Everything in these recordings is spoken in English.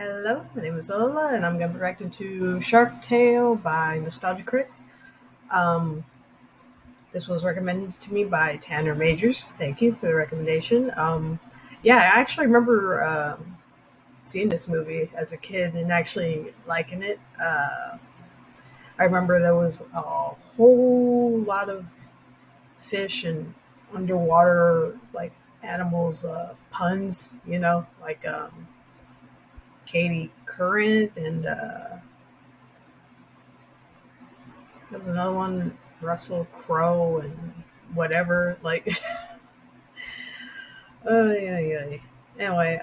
Hello, my name is Ola, and I'm going to be reacting to Shark Tale by Nostalgia Critic. Um, this was recommended to me by Tanner Majors. Thank you for the recommendation. Yeah, I actually remember seeing this movie as a kid and actually liking it. I remember there was a whole lot of fish and underwater like animals puns, like Katie Current and there was another one, Russell Crowe and whatever. Like, oh yeah. Anyway,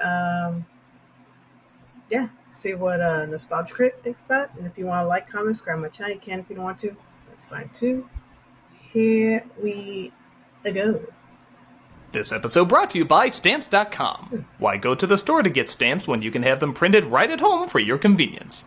yeah. See what Nostalgia Critic thinks about it. And if you want to like, comment, subscribe my channel, you can. If you don't want to, that's fine too. Here we go. This episode brought to you by Stamps.com. Why go to the store to get stamps when you can have them printed right at home for your convenience?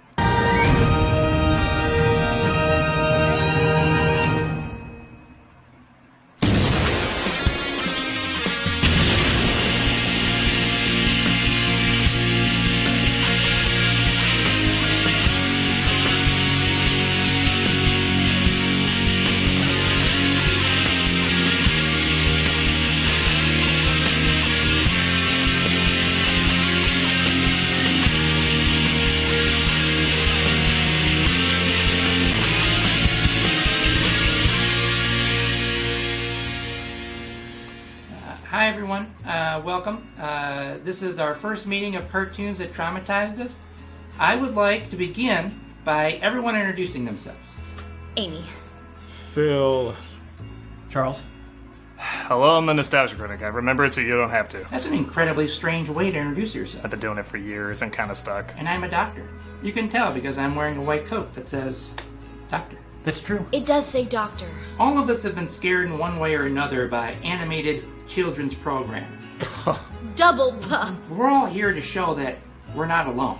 Hi everyone, welcome. This is our first meeting of cartoons that traumatized us. I would like to begin by everyone introducing themselves. Amy. Phil. Charles. Hello, I'm the Nostalgia Critic. I remember it so you don't have to. That's an incredibly strange way to introduce yourself. I've been doing it for years and kind of stuck. And I'm a doctor. You can tell because I'm wearing a white coat that says doctor. That's true. It does say doctor. All of us have been scared in one way or another by animated children's programming. Double pup. We're all here to show that we're not alone.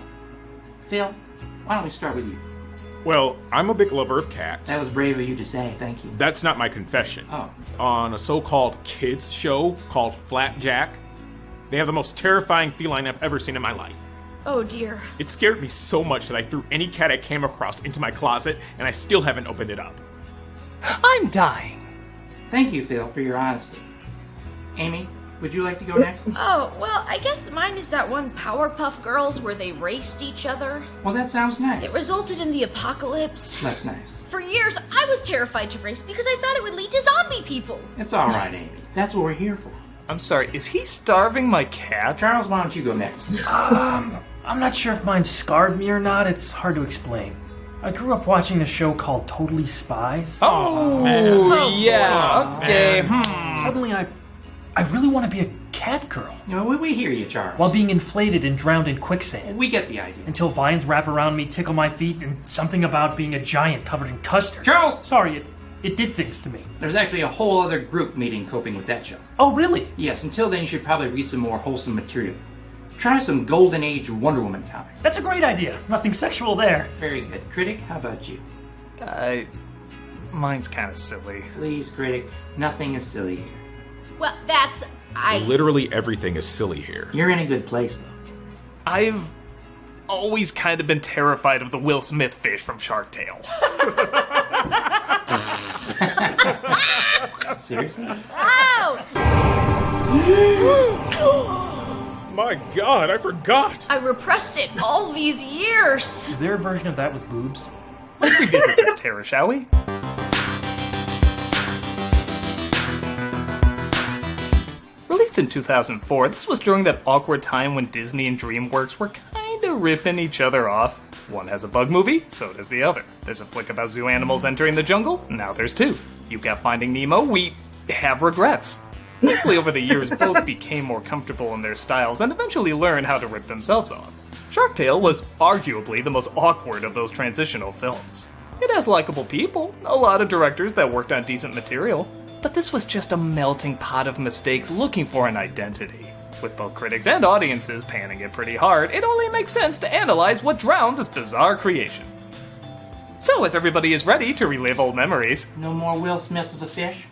Phil, why don't we start with you? Well, I'm a big lover of cats. That was brave of you to say, thank you. That's not my confession. Oh. On a so-called kids show called Flapjack, they have the most terrifying feline I've ever seen in my life. Oh dear. It scared me so much that I threw any cat I came across into my closet, and I still haven't opened it up. I'm dying. Thank you, Phil, for your honesty. Amy, would you like to go next? Oh, well, I guess mine is that one Powerpuff Girls where they raced each other. Well, that sounds nice. It resulted in the apocalypse. That's nice. For years, I was terrified to race because I thought it would lead to zombie people. It's all right, Amy. That's what we're here for. I'm sorry, is he starving my cat? Charles, why don't you go next? I'm not sure if mine scarred me or not. It's hard to explain. I grew up watching the show called Totally Spies. Oh yeah, okay. Suddenly, I really want to be a cat girl No, we hear you, Charles. while being inflated and drowned in quicksand. We get the idea. Until vines wrap around me, tickle my feet, and something about being a giant covered in custard. Charles! Sorry, it did things to me. There's actually a whole other group meeting coping with that show. Oh, really? Yes, until then you should probably read some more wholesome material. Try some Golden Age Wonder Woman comics. That's a great idea. Nothing sexual there. Very good. Critic, how about you? Mine's kind of silly. Please, Critic, nothing is silly here. Well, Literally everything is silly here. You're in a good place, though. I've always kind of been terrified of the Will Smith fish from Shark Tale. Seriously? Ow! My God, I forgot! I repressed it all these years. Is there a version of that with boobs? Let's revisit this terror, shall we? Released in 2004, this was during that awkward time when Disney and DreamWorks were kinda ripping each other off. One has a bug movie, so does the other. There's a flick about zoo animals entering the jungle, now there's two. You've got Finding Nemo, we have regrets. Thankfully, over the years, both became more comfortable in their styles and eventually learned how to rip themselves off. Shark Tale was arguably the most awkward of those transitional films. It has likable people, a lot of directors that worked on decent material, but this was just a melting pot of mistakes looking for an identity. With both critics and audiences panning it pretty hard, it only makes sense to analyze what drowned this bizarre creation. So if everybody is ready to relive old memories, No more Will Smith as a fish?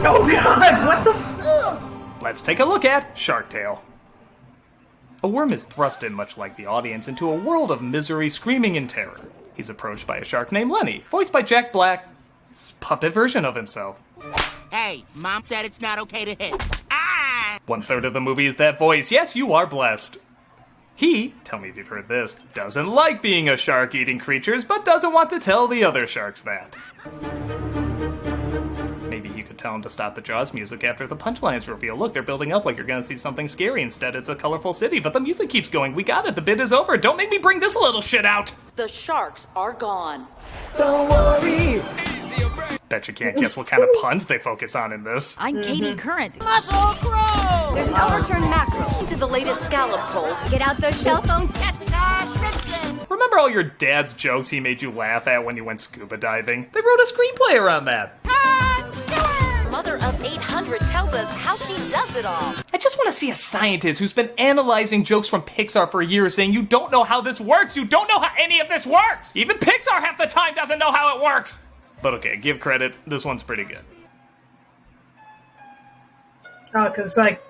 Oh God! What the? let's take a look at Shark Tale. A worm is thrust in, much like the audience, into a world of misery, screaming in terror. He's approached by a shark named Lenny, voiced by Jack Black's puppet version of himself. Hey, Mom said it's not okay to hit. Ah! 1/3 of the movie is that voice. Yes, you are blessed. He, tell me if you've heard this, doesn't like being a shark eating creatures, but doesn't want to tell the other sharks that. Maybe you could tell him to stop the Jaws music after the punchlines reveal. Look, they're building up like you're gonna see something scary. Instead, it's a colorful city, but the music keeps going. We got it, the bid is over. Don't make me bring this little shit out. The sharks are gone. Don't worry! Bet you can't guess what kind of puns they focus on in this. I'm Katie Current. Muscle crow! There's an overturned macro to the latest scallop poll. Get out those shell phones. Remember all your dad's jokes he made you laugh at when you went scuba diving? They wrote a screenplay around that. Mother of 800 tells us how she does it all. I just want to see a scientist who's been analyzing jokes from Pixar for years saying, you don't know how this works, you don't know how any of this works! Even Pixar half the time doesn't know how it works! But okay, give credit, this one's pretty good. Oh, because like...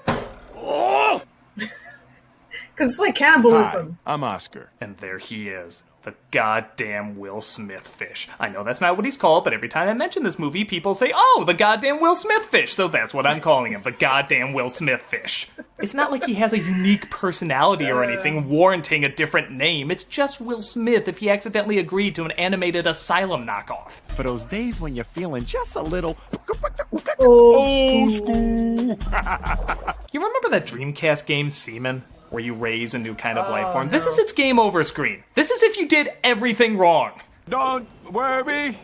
Oh! Because it's like cannibalism. Hi, I'm Oscar. And there he is. The goddamn Will Smith fish. I know that's not what he's called, but every time I mention this movie, people say, oh, the goddamn Will Smith fish. So that's what I'm calling him, the goddamn Will Smith fish. It's not like he has a unique personality or anything warranting a different name. It's just Will Smith if he accidentally agreed to an animated Asylum knockoff. For those days when you're feeling just a little Old school. You remember that Dreamcast game, Seaman? Where you raise a new kind of life form. This is its game over screen. This is if you did everything wrong. Don't worry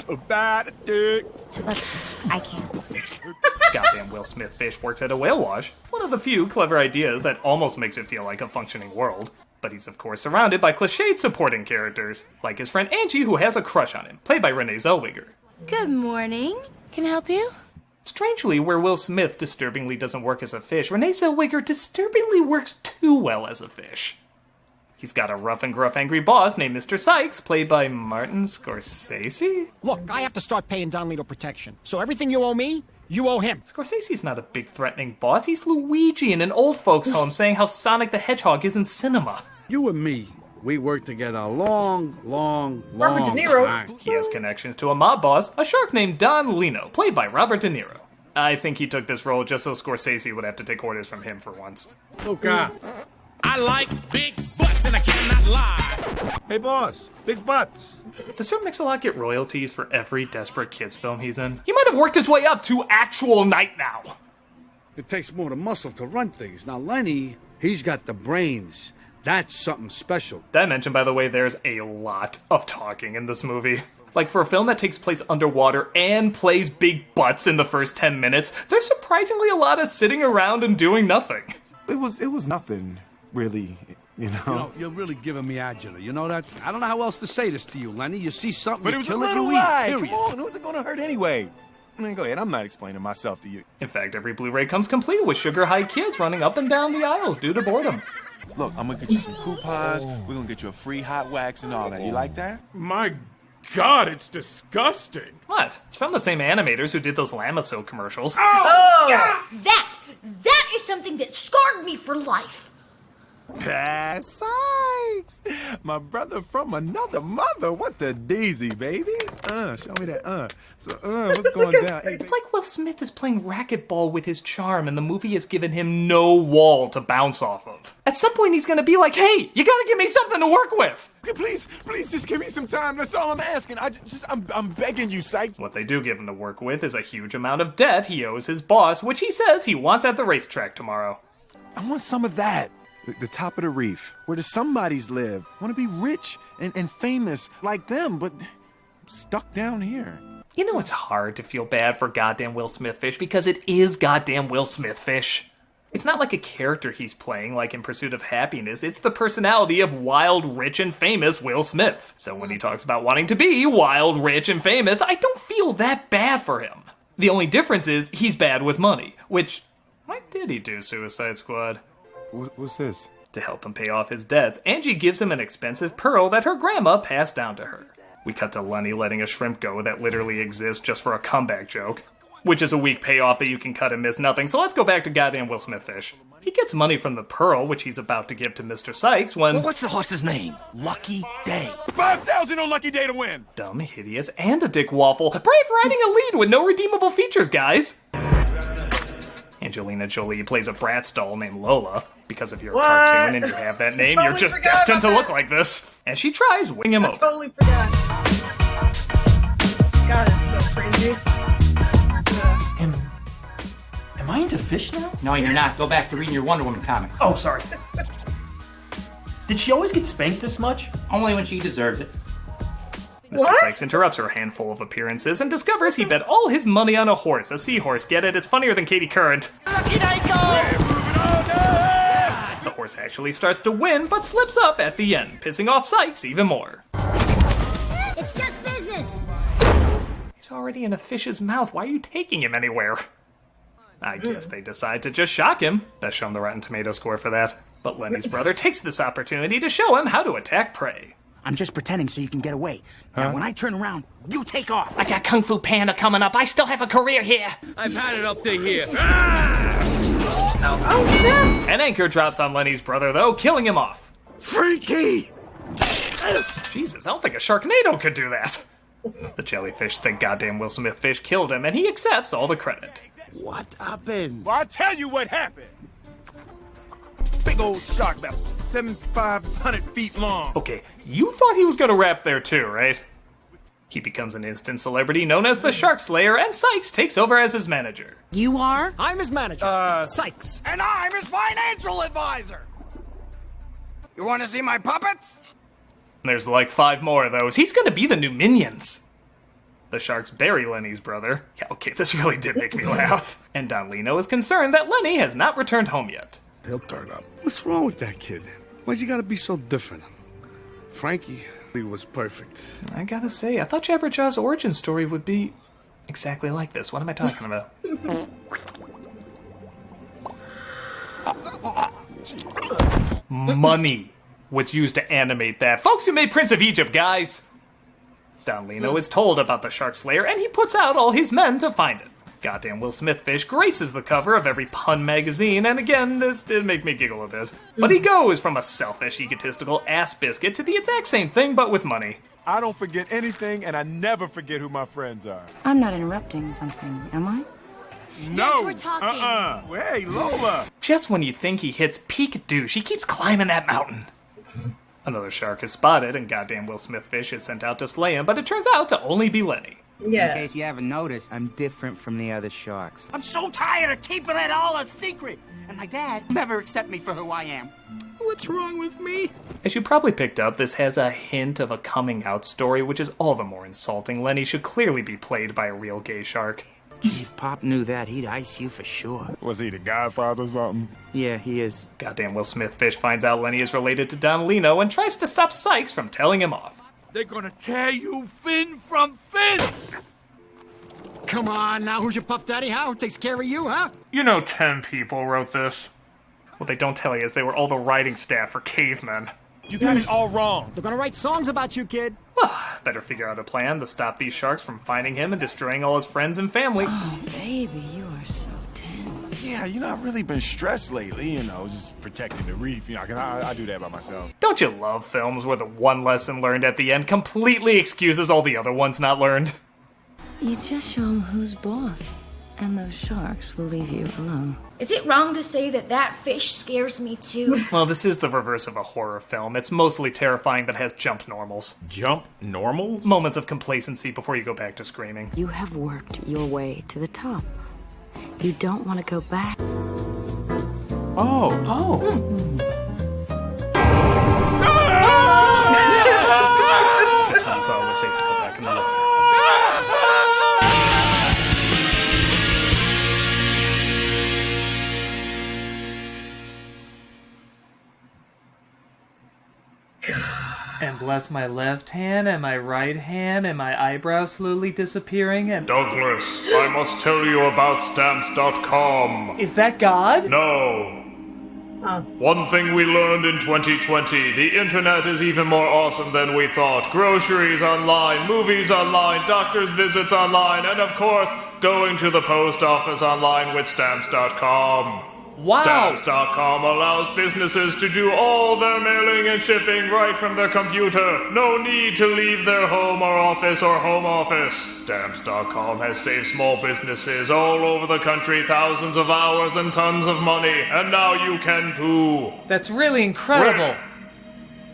about it. I can't. Goddamn Will Smith fish works at a whale wash. One of the few clever ideas that almost makes it feel like a functioning world. But he's of course surrounded by cliched supporting characters, like his friend Angie who has a crush on him, played by Renee Zellweger. Good morning. Can I help you? Strangely, where Will Smith disturbingly doesn't work as a fish, Renee Zellweger disturbingly works too well as a fish. He's got a rough and gruff angry boss named Mr. Sykes, played by Martin Scorsese? Look, I have to start paying Don Lito protection. So everything you owe me, you owe him. Scorsese's not a big threatening boss. He's Luigi in an old folks' home saying how Sonic the Hedgehog isn't cinema. You and me, we worked together a long Robert De Niro. time. He has connections to a mob boss, a shark named Don Lino, played by Robert De Niro. I think he took this role just so Scorsese would have to take orders from him for once. Luca, I like big butts and I cannot lie. Hey, boss. Big butts. Does Sir Mix-a-Lot get royalties for every Desperate Kids film he's in? He might have worked his way up to actual Night Now. it takes more than muscle to run things. Now, Lenny, he's got the brains. That's something special. Did I mention, by the way, there's a lot of talking in this movie. Like, for a film that takes place underwater and plays big butts in the first 10 minutes, there's surprisingly a lot of sitting around and doing nothing. It was nothing, really, you know? You're really giving me agita. You know that? I don't know how else to say this to you, Lenny. You see something, But it you was a kill it, little you eat, lie. period. Come on, who's it gonna hurt anyway? I mean, go ahead. I'm not explaining myself to you. In fact, every Blu-ray comes complete with sugar-high kids running up and down the aisles due to boredom. Look, I'm gonna get you some coupons. We're gonna get you a free hot wax and all that. You like that? My God, it's disgusting. What? It's from the same animators who did those Lamasil commercials. That is something that scarred me for life. Sykes! My brother from another mother. What the daisy, baby? Show me that. What's going down? Hey, It's like Will Smith is playing racquetball with his charm and the movie has given him no wall to bounce off of. At some point he's gonna be like, hey, you gotta give me something to work with! please, just give me some time. That's all I'm asking. I'm begging you, Sykes. What they do give him to work with is a huge amount of debt he owes his boss, which he says he wants at the racetrack tomorrow. I want some of that. The top of the reef, where the somebodies live. I want to be rich and famous like them, but stuck down here. You know it's hard to feel bad for goddamn Will Smith Fish because it is goddamn Will Smith Fish. It's not like a character he's playing like in Pursuit of Happiness, it's the personality of wild, rich, and famous Will Smith. So when he talks about wanting to be wild, rich, and famous, I don't feel that bad for him. The only difference is he's bad with money, which, why did he do Suicide Squad? What's this? To help him pay off his debts, Angie gives him an expensive pearl that her grandma passed down to her. We cut to Lenny letting a shrimp go that literally exists just for a comeback joke, which is a weak payoff that you can cut and miss nothing, so let's go back to goddamn Will Smith Fish. He gets money from the pearl, which he's about to give to Mr. Sykes when... Well, what's the horse's name? Lucky Day. 5,000 on Lucky Day to win! Dumb, hideous, and a dick waffle. Brave riding a lead with no redeemable features, guys! Angelina Jolie plays a Bratz doll named Lola. Because if you're a cartoon and you have that name, you're just destined to look like this. And she tries wing him over. I totally forgot. God, it's so crazy. Am I into fish now? No, you're not. Go back to reading your Wonder Woman comics. Oh, sorry. Did she always get spanked this much? Only when she deserved it. Mr. Sykes interrupts her handful of appearances and discovers he bet all his money on a horse. A seahorse, get it? It's funnier than Katie Current. Lucky Day, go! The horse actually starts to win, but slips up at the end, pissing off Sykes even more. It's just business. He's already in a fish's mouth. Why are you taking him anywhere? I guess they decide to just shock him. Best show him the Rotten Tomato score for that. But Lenny's brother takes this opportunity to show him how to attack prey. I'm just pretending so you can get away. Now, when I turn around, you take off. I got Kung Fu Panda coming up. I still have a career here. I've had it up to here. An anchor drops on Lenny's brother, though, killing him off. Frankie! Jesus, I don't think a Sharknado could do that. The jellyfish think goddamn Will Smith fish killed him, and he accepts all the credit. What happened? Well, I'll tell you what happened. Big old shark about 7,500 feet long. Okay, you thought he was gonna rap there too, right? He becomes an instant celebrity known as the Shark Slayer, and Sykes takes over as his manager. You are? I'm his manager, Sykes. And I'm his financial advisor. You want to see my puppets? There's like 5 more of those. He's gonna be the new Minions. The sharks bury Lenny's brother. Yeah, okay, this really did make me laugh. And Don Lino is concerned that Lenny has not returned home yet. He'll turn up. What's wrong with that kid? Why's he gotta be so different? Frankie, he was perfect. I gotta say, I thought Jabberjaw's origin story would be exactly like this. What am I talking about? Money was used to animate that. Folks who made Prince of Egypt, guys! Don Lino is told about the Shark Slayer, and he puts out all his men to find it. Goddamn Will Smith fish graces the cover of every pun magazine, and again, this did make me giggle a bit. But he goes from a selfish, egotistical ass biscuit to the exact same thing, but with money. I don't forget anything, and I never forget who my friends are. I'm not interrupting something, am I? No! Yes, we're talking. Hey, Lola! Just when you think he hits peak douche, he keeps climbing that mountain. Another shark is spotted, and goddamn Will Smith fish is sent out to slay him, but it turns out to only be Lenny. Yeah. In case you haven't noticed, I'm different from the other sharks. I'm so tired of keeping it all a secret. And my dad never accept me for who I am. What's wrong with me? As you probably picked up, this has a hint of a coming out story, which is all the more insulting. Lenny should clearly be played by a real gay shark. Gee, if Pop knew that, he'd ice you for sure. Was he the Godfather or something? Yeah, he is. Goddamn Will Smith fish finds out Lenny is related to Don Lino and tries to stop Sykes from telling him off. They're gonna tear you fin from fin! Come on, now who's your puff daddy, huh? Who takes care of you, huh? You know 10 people wrote this. What they don't tell you is they were all the writing staff for Cavemen. You got it all wrong. They're gonna write songs about you, kid. Better figure out a plan to stop these sharks from finding him and destroying all his friends and family. Oh, baby, you are so tense. Yeah, I've really been stressed lately, just protecting the reef. I do that by myself. Don't you love films where the one lesson learned at the end completely excuses all the other ones not learned? You just show them who's boss, and those sharks will leave you alone. Is it wrong to say that that fish scares me too? Well, this is the reverse of a horror film. It's mostly terrifying but has jump normals. Jump normals? Moments of complacency before you go back to screaming. You have worked your way to the top. You don't want to go back. Oh. Just when you thought it was safe to go back in the water. And bless my left hand and my right hand and my eyebrows slowly disappearing and... Douglas, I must tell you about Stamps.com. Is that God? No. One thing we learned in 2020, the internet is even more awesome than we thought. Groceries online, movies online, doctor's visits online, and of course, going to the post office online with Stamps.com. Wow! Stamps.com allows businesses to do all their mailing and shipping right from their computer. No need to leave their home or office or home office. Stamps.com has saved small businesses all over the country thousands of hours and tons of money, and now you can too. That's really incredible. With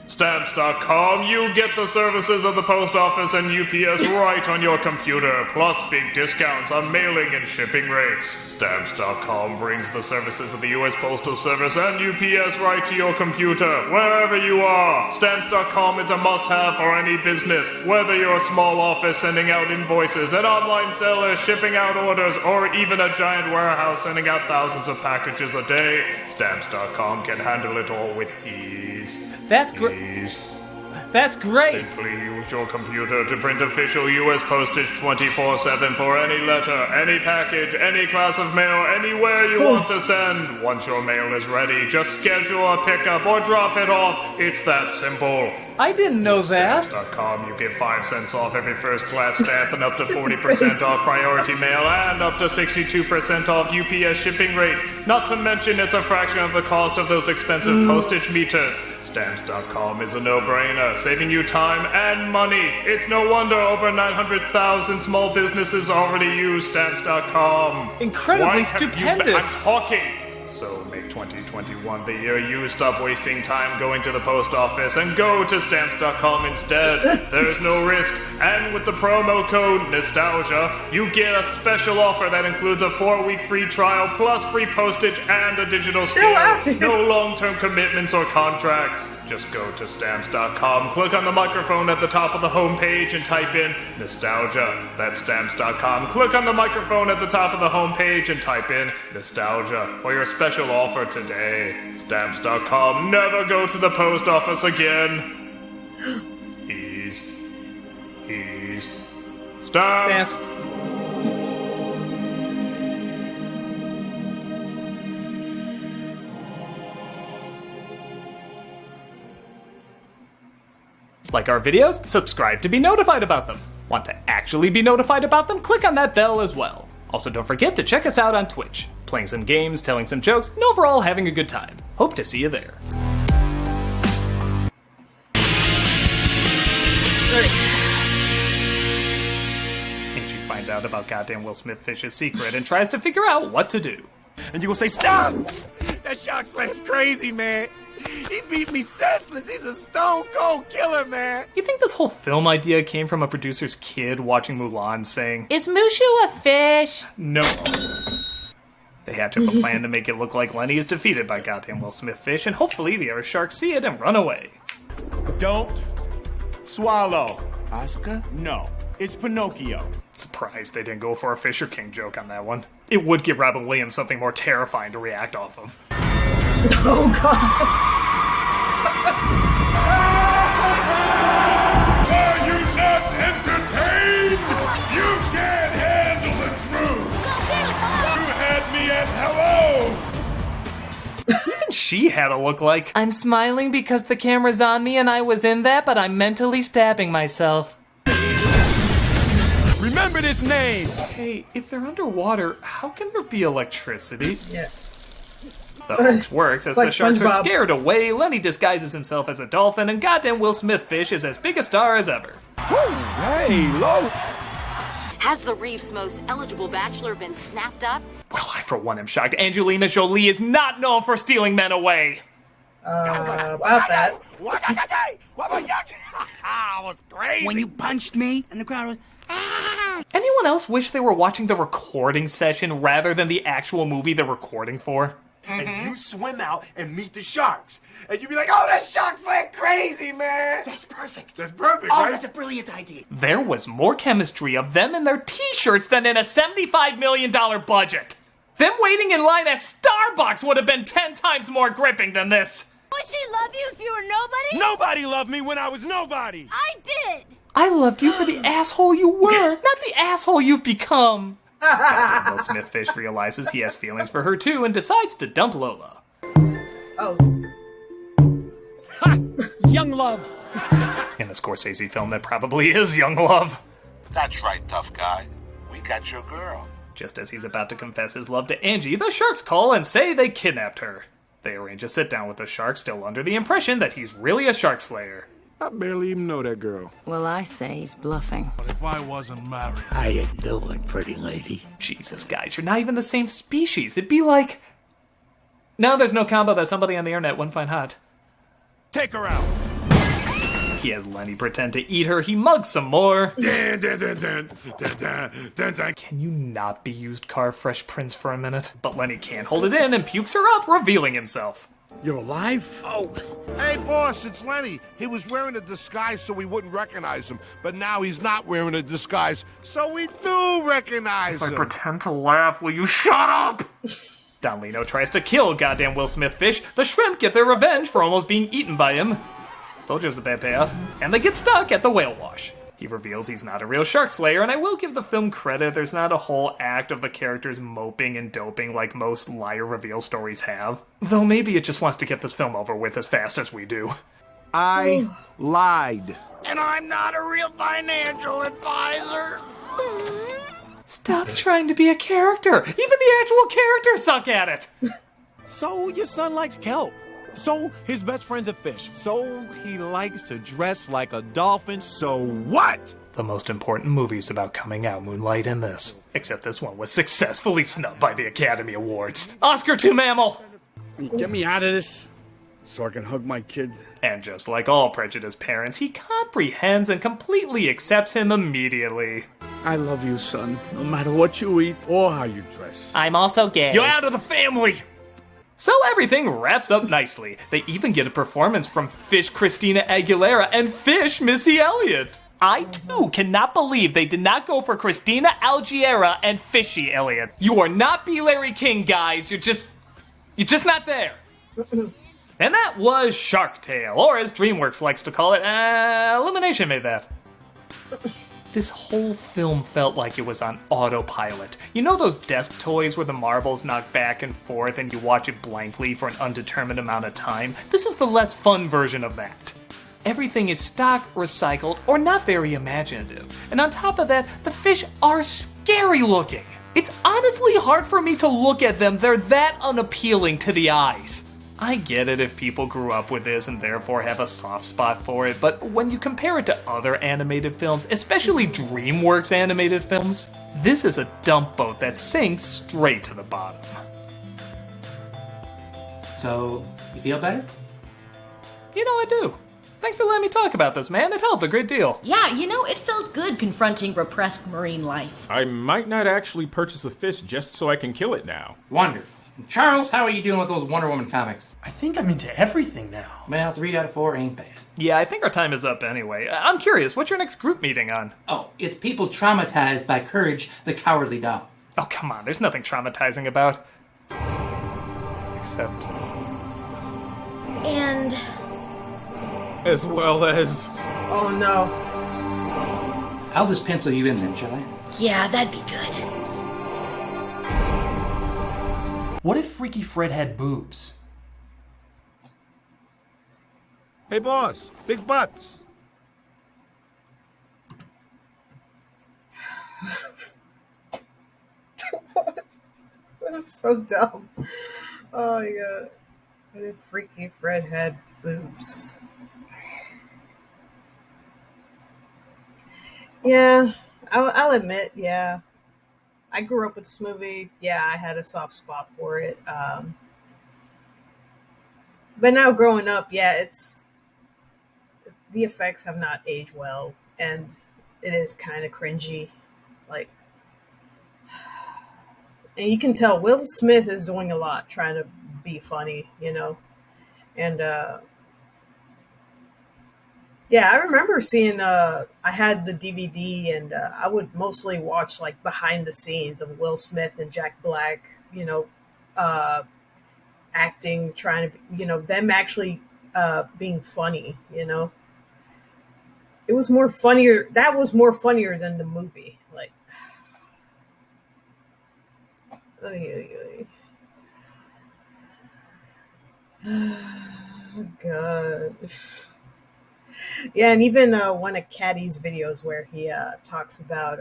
Stamps.com, you get the services of the post office and UPS right on your computer, plus big discounts on mailing and shipping rates. Stamps.com brings the services of the U.S. Postal Service and UPS right to your computer, wherever you are. Stamps.com is a must-have for any business, whether you're a small office sending out invoices, an online seller shipping out orders, or even a giant warehouse sending out thousands of packages a day. Stamps.com can handle it all with ease. That's great. That's great. Simply use your computer to print official U.S. postage 24/7 for any letter, any package, any class of mail, anywhere you want to send. Once your mail is ready, just schedule a pickup or drop it off. It's that simple. I didn't know that. Stamps.com, you get 5 cents off every first-class stamp and up to 40% off priority mail and up to 62% off UPS shipping rates. Not to mention it's a fraction of the cost of those expensive postage meters. Stamps.com is a no-brainer, saving you time and money. It's no wonder over 900,000 small businesses already use Stamps.com. Incredibly stupendous. I'm talking. So make 2021 the year you stop wasting time going to the post office and go to Stamps.com instead. There's no risk. And with the promo code Nostalgia, you get a special offer that includes a 4-week free trial plus free postage and a digital scale. No long-term commitments or contracts. Just go to Stamps.com, click on the microphone at the top of the homepage and type in Nostalgia. That's Stamps.com. Click on the microphone at the top of the homepage and type in Nostalgia for your special offer today. Stamps.com. Never go to the post office again. Ease. Stamps. Like our videos? Subscribe to be notified about them. Want to actually be notified about them? Click on that bell as well. Also, don't forget to check us out on Twitch. Playing some games, telling some jokes, and overall having a good time. Hope to see you there. Angie finds out about goddamn Will Smith Fish's secret and tries to figure out what to do. And you gonna say, stop! That shark slayer's crazy, man. He beat me senseless. He's a stone cold killer, man. You think this whole film idea came from a producer's kid watching Mulan saying, Is Mushu a fish? No. They hatch up a plan to make it look like Lenny is defeated by goddamn Will Smith Fish, and hopefully the other sharks see it and run away. Don't swallow. Oscar? No, it's Pinocchio. Surprised they didn't go for a Fisher King joke on that one. It would give Robin Williams something more terrifying to react off of. Oh, God. Are you not entertained? You can't handle the truth. You had me at hello. Even she had a look like, I'm smiling because the camera's on me and I was in that, but I'm mentally stabbing myself. Remember this name. Hey, if they're underwater, how can there be electricity? Yeah. The hoax works as like the sharks are SpongeBob. scared away, Lenny disguises himself as a dolphin, and goddamn Will Smith Fish is as big a star as ever. Hey, Lo. Has the Reef's most eligible bachelor been snapped up? Well, I for one am shocked Angelina Jolie is not known for stealing men away. About that. was crazy. When you punched me and the crowd was... Anyone else wish they were watching the recording session rather than the actual movie they're recording for? And you swim out and meet the sharks. And you be like, oh, that shark's like crazy, man. That's perfect. That's perfect, Oh, right? that's a brilliant idea. There was more chemistry of them and their t-shirts than in a $75 million budget. Them waiting in line at Starbucks would have been 10 times more gripping than this. Would she love you if you were nobody? Nobody loved me when I was nobody. I did. I loved you for the asshole you were, not the asshole you've become. Will Smith Fish realizes he has feelings for her too and decides to dump Lola. Oh. Ha! Young love. In a Scorsese film that probably is Young Love. That's right, tough guy. We got your girl. Just as he's about to confess his love to Angie, the sharks call and say they kidnapped her. They arrange a sit-down with the shark, still under the impression that he's really a shark slayer. I barely even know that girl. Well, I say he's bluffing. But if I wasn't married... How you doing, pretty lady? Jesus, guys, you're not even the same species. It'd be like... No, there's no combo that somebody on the internet wouldn't find hot. Take her out. He has Lenny pretend to eat her. He mugs some more. Can you not be used car Fresh Prince for a minute? But Lenny can't hold it in and pukes her up, revealing himself. You're alive? Oh. Hey, boss, it's Lenny. He was wearing a disguise so we wouldn't recognize him, but now he's not wearing a disguise, so we do recognize him. If I pretend to laugh, will you shut up? Don Lino tries to kill goddamn Will Smith fish. The shrimp get their revenge for almost being eaten by him. Told you it was a bad payoff. And they get stuck at the whale wash. He reveals he's not a real shark slayer, and I will give the film credit. There's not a whole act of the characters moping and doping like most liar reveal stories have. Though maybe it just wants to get this film over with as fast as we do. I lied. And I'm not a real financial advisor. Stop trying to be a character. Even the actual characters suck at it. So your son likes kelp. So his best friend's a fish. So he likes to dress like a dolphin. So what? The most important movies about coming out moonlight in this. Except this one was successfully snubbed by the Academy Awards. Oscar to Mammal! Get me out of this so I can hug my kid. And just like all prejudiced parents, he comprehends and completely accepts him immediately. I love you, son, no matter what you eat or how you dress. I'm also gay. You're out of the family! So everything wraps up nicely. They even get a performance from Fish Christina Aguilera and Fish Missy Elliott. I, too, cannot believe they did not go for Christina Aguilera and Fishy Elliott. You are not B. Larry King, guys. You're just not there. And that was Shark Tale, or as DreamWorks likes to call it, Illumination made that. This whole film felt like it was on autopilot. You know those desk toys where the marbles knock back and forth and you watch it blankly for an undetermined amount of time? This is the less fun version of that. Everything is stock, recycled, or not very imaginative. And on top of that, the fish are scary looking. It's honestly hard for me to look at them. They're that unappealing to the eyes. I get it if people grew up with this and therefore have a soft spot for it, but when you compare it to other animated films, especially DreamWorks animated films, this is a dump boat that sinks straight to the bottom. So, you feel better? You know I do. Thanks for letting me talk about this, man. It helped a great deal. Yeah, it felt good confronting repressed marine life. I might not actually purchase a fish just so I can kill it now. Wonderful. Charles, how are you doing with those Wonder Woman comics? I think I'm into everything now. Well, 3 out of 4 ain't bad. Yeah, I think our time is up anyway. I'm curious, what's your next group meeting on? Oh, it's people traumatized by Courage the Cowardly Dog. Oh, come on, there's nothing traumatizing about... Except... And... As well as... Oh, no. I'll just pencil you in then, shall I? Yeah, that'd be good. What if Freaky Fred had boobs? Hey, boss, big butts. That was so dumb. Oh my god. What if Freaky Fred had boobs? Yeah, I'll admit, yeah. I grew up with this movie. Yeah, I had a soft spot for it. But now growing up, yeah, the effects have not aged well, and it is kind of cringy. Like, and you can tell Will Smith is doing a lot trying to be funny, and yeah, I remember seeing, I had the DVD and I would mostly watch like behind the scenes of Will Smith and Jack Black, acting, trying to, them actually being funny, It was more funnier. That was more funnier than the movie. Like, oh, God. Yeah, and even one of Caddy's videos where he talks about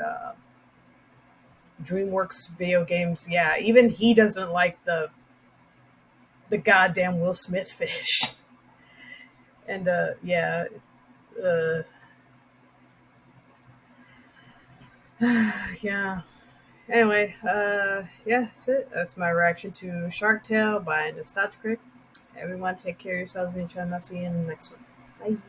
DreamWorks video games, yeah, even he doesn't like the goddamn Will Smith fish. And yeah, yeah. Anyway, yeah, that's it. That's my reaction to Shark Tale by Nostalgia Critic. Everyone, take care of yourselves and each other. I'll see you in the next one. Bye.